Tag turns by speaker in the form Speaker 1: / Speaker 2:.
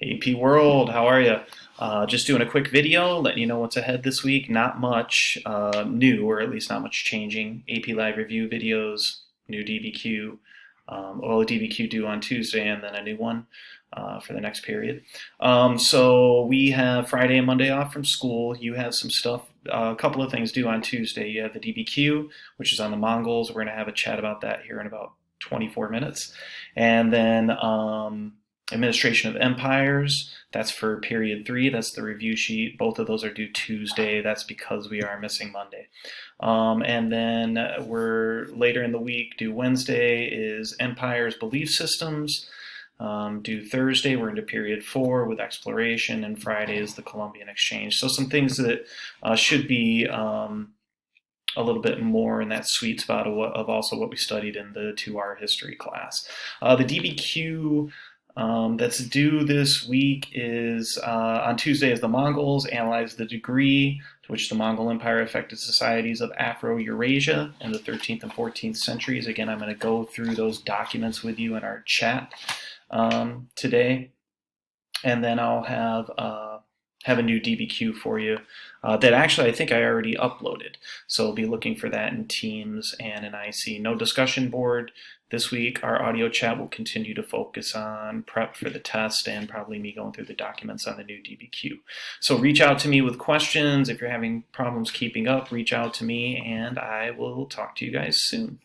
Speaker 1: AP World, how are you? Just doing a quick video, letting you know what's ahead this week. Not much new, or at least not much changing. AP Live Review videos, new DBQ, well, a DBQ due on Tuesday, and then a new one for the next period. So we have Friday and Monday off from school. You have some stuff, a couple of things due on Tuesday. You have the DBQ, which is on the Mongols. We're going to have a chat about that here in about 24 minutes. And then Administration of Empires, that's for period 3. That's the review sheet. Both of those are due Tuesday. That's because we are missing Monday. And then we're later in the week, due Wednesday is Empires Belief Systems. Due Thursday, we're into period 4 with exploration, and Friday is the Columbian Exchange. So some things that should be a little bit more in that sweet spot of also what we studied in the 2R history class. The DBQ that's due this week is on Tuesday is the Mongols. Analyze the degree to which the Mongol Empire affected societies of Afro-Eurasia in the 13th and 14th centuries. Again, I'm going to go through those documents with you in our chat today, and then I'll have a new DBQ for you that actually I think I already uploaded. So I'll be looking for that in Teams and in IC. No discussion board this week. Our audio chat will continue to focus on prep for the test and probably me going through the documents on the new DBQ. So reach out to me with questions. If you're having problems keeping up, reach out to me and I will talk to you guys soon.